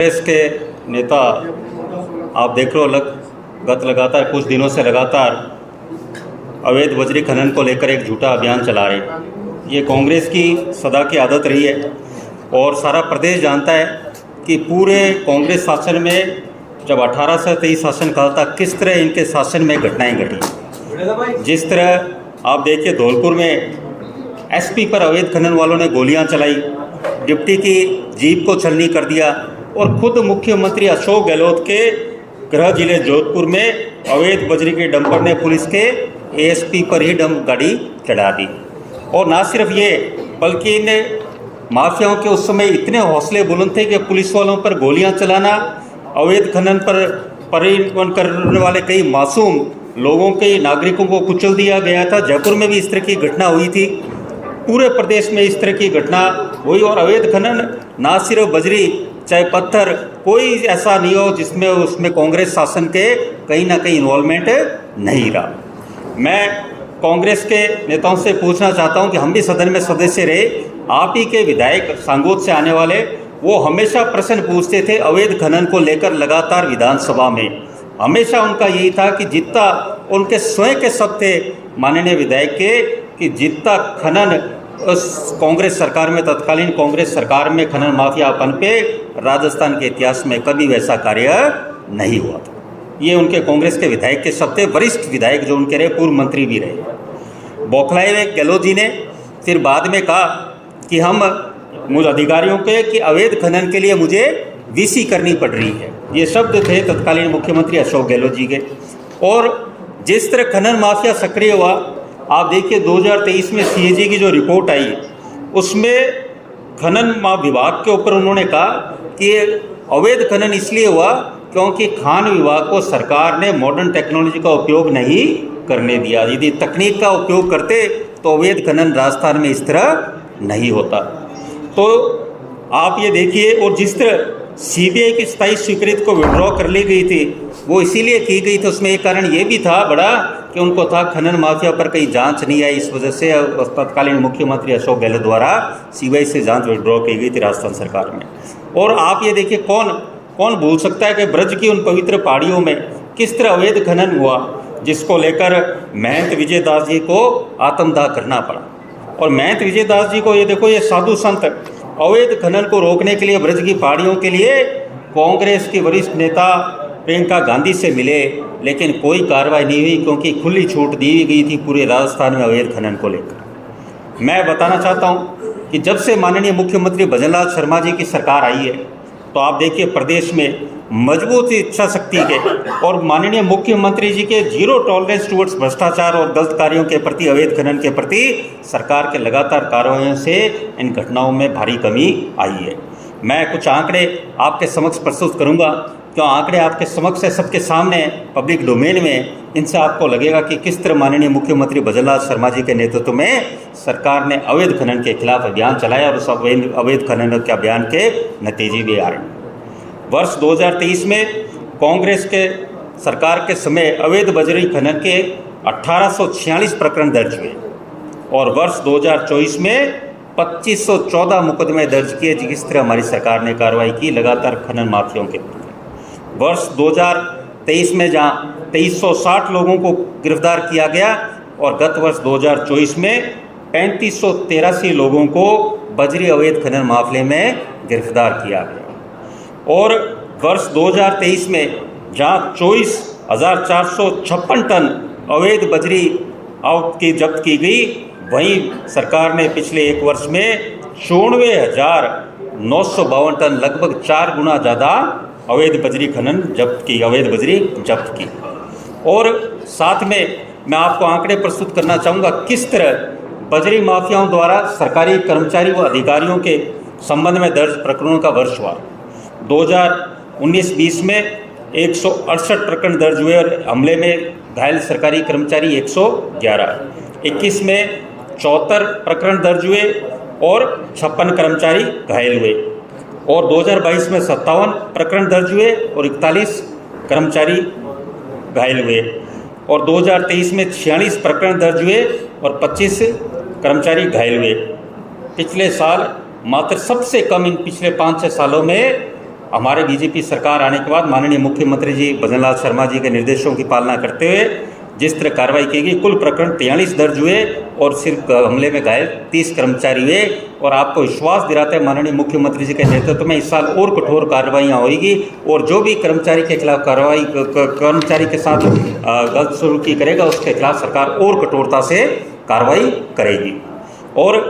कांग्रेस के नेता आप देख रहे हो गत लगातार कुछ दिनों से लगातार अवैध बजरी खनन को लेकर एक झूठा अभियान चला रहे हैं। ये कांग्रेस की सदा की आदत रही है और सारा प्रदेश जानता है कि पूरे कांग्रेस शासन में जब 18 से 23 शासन काल था किस तरह इनके शासन में घटनाएं घटी। जिस तरह आप देखिए धौलपुर में एसपी पर अवैध खनन वालों ने गोलियां चलाई, डिप्टी की जीप को छलनी कर दिया और खुद मुख्यमंत्री अशोक गहलोत के गृह जिले जोधपुर में अवैध बजरी के डंपर ने पुलिस के एएसपी पर ही डंप गाड़ी चढ़ा दी। और ना सिर्फ ये बल्कि इन माफियाओं के उस समय इतने हौसले बुलंद थे कि पुलिस वालों पर गोलियां चलाना, अवैध खनन पर परिवहन करने वाले कई मासूम लोगों के नागरिकों को कुचल दिया गया था। जयपुर में भी इस तरह की घटना हुई थी, पूरे प्रदेश में इस तरह की घटना हुई। और अवैध खनन ना सिर्फ बजरी चाहे पत्थर, कोई ऐसा नहीं हो जिसमें उसमें कांग्रेस शासन के कहीं ना कहीं इन्वॉल्वमेंट नहीं रहा। मैं कांग्रेस के नेताओं से पूछना चाहता हूं कि हम भी सदन में सदस्य रहे, आप ही के विधायक सांगोद से आने वाले, वो हमेशा प्रश्न पूछते थे अवैध खनन को लेकर लगातार विधानसभा में। हमेशा उनका यही था कि जितना उनके स्वयं के शब्द थे माननीय विधायक के कि जितना खनन उस कांग्रेस सरकार में, तत्कालीन कांग्रेस सरकार में खनन माफियापन पे राजस्थान के इतिहास में कभी वैसा कार्य नहीं हुआ था। ये उनके कांग्रेस के विधायक के शब्द थे, वरिष्ठ विधायक जो उनके रहे, पूर्व मंत्री भी रहे। बौखलाए हुए गहलोत जी ने फिर बाद में कहा कि हम मुझे अधिकारियों के कि अवैध खनन के लिए मुझे वीसी करनी पड़ रही है। ये शब्द थे तत्कालीन मुख्यमंत्री अशोक गहलोत जी के। और जिस तरह खनन माफिया सक्रिय हुआ, आप देखिए 2023 में सीएजी की जो रिपोर्ट आई उसमें खनन विभाग के ऊपर उन्होंने कहा कि अवैध खनन इसलिए हुआ क्योंकि खान विभाग को सरकार ने मॉडर्न टेक्नोलॉजी का उपयोग नहीं करने दिया। यदि तकनीक का उपयोग करते तो अवैध खनन राजस्थान में इस तरह नहीं होता। तो आप ये देखिए, और जिस तरह सीबीआई की 27 स्वीकृति को विड्रॉ कर ली गई थी वो इसीलिए की गई थी, उसमें एक कारण ये भी था बड़ा कि उनको था खनन माफिया पर कहीं जांच नहीं आई, इस वजह से तत्कालीन मुख्यमंत्री अशोक गहलोत द्वारा सीबीआई से जांच विड्रॉ की गई थी राजस्थान सरकार में। और आप ये देखिए, कौन भूल सकता है कि ब्रज की उन पवित्र पहाड़ियों में किस तरह अवैध खनन हुआ, जिसको लेकर महंत विजय दास जी को आत्मदाह करना पड़ा। और महंत विजय दास जी को ये देखो, ये साधु संत अवैध खनन को रोकने के लिए ब्रज की पहाड़ियों के लिए कांग्रेस के वरिष्ठ नेता प्रियंका गांधी से मिले, लेकिन कोई कार्रवाई नहीं हुई क्योंकि खुली छूट दी गई थी पूरे राजस्थान में अवैध खनन को लेकर। मैं बताना चाहता हूं कि जब से माननीय मुख्यमंत्री भजनलाल शर्मा जी की सरकार आई है तो आप देखिए प्रदेश में मजबूत इच्छा शक्ति के और माननीय मुख्यमंत्री जी के जीरो टॉलरेंस टुवर्ड्स भ्रष्टाचार और गलत कार्यों के प्रति, अवैध खनन के प्रति सरकार के लगातार कार्रवाइयों से इन घटनाओं में भारी कमी आई है। मैं कुछ आंकड़े आपके समक्ष प्रस्तुत करूंगा, क्यों आंकड़े आपके समक्ष है, सबके सामने पब्लिक डोमेन में। इनसे आपको लगेगा कि किस तरह माननीय मुख्यमंत्री भजनलाल शर्मा जी के नेतृत्व में सरकार ने अवैध खनन के खिलाफ अभियान चलाया और उस अवैध खनन के अभियान के नतीजे भी आ रहे हैं। वर्ष 2023 में कांग्रेस के सरकार के समय अवैध बजरी खनन के 1846 प्रकरण दर्ज हुए और वर्ष 2024 में 2514 मुकदमे दर्ज किए। जिस तरह हमारी सरकार ने कार्रवाई की लगातार खनन माफियाओं के प्रति। वर्ष 2023 में जहां 2360 लोगों को गिरफ्तार किया गया और गत वर्ष 2024 में 3583 लोगों को बजरी अवैध खनन मामले में गिरफ्तार किया गया। और वर्ष 2023 में जहां 24,456 टन अवैध बजरी की जब्त की गई, वहीं सरकार ने पिछले एक वर्ष में 94,952 टन, लगभग 4 गुना ज़्यादा अवैध बजरी जब्त की। और साथ में मैं आपको आंकड़े प्रस्तुत करना चाहूँगा किस तरह बजरी माफियाओं द्वारा सरकारी कर्मचारी व अधिकारियों के संबंध में दर्ज प्रकरणों का वर्ष हुआ। 2019-20 में 168 प्रकरण दर्ज हुए और हमले में घायल सरकारी कर्मचारी 111। 21 में 74 प्रकरण दर्ज हुए और 56 कर्मचारी घायल हुए। और 2022 में 57 प्रकरण दर्ज हुए और 41 कर्मचारी घायल हुए। और 2023 में 46 प्रकरण दर्ज हुए और 25 कर्मचारी घायल हुए। पिछले साल मात्र सबसे कम इन पिछले 5-6 सालों में हमारे बीजेपी सरकार आने के बाद माननीय मुख्यमंत्री जी भजनलाल शर्मा जी के निर्देशों की पालना करते हुए जिस तरह कार्रवाई की गई, कुल प्रकरण 43 दर्ज हुए और सिर्फ हमले में घायल 30 कर्मचारी हुए। और आपको विश्वास दिलाते हैं माननीय मुख्यमंत्री जी के नेतृत्व में इस साल और कठोर कार्रवाइयाँ होगी और जो भी कर्मचारी के खिलाफ कार्रवाई कर्मचारी के साथ गलत सलूकी करेगा उसके खिलाफ सरकार और कठोरता से कार्रवाई करेगी। और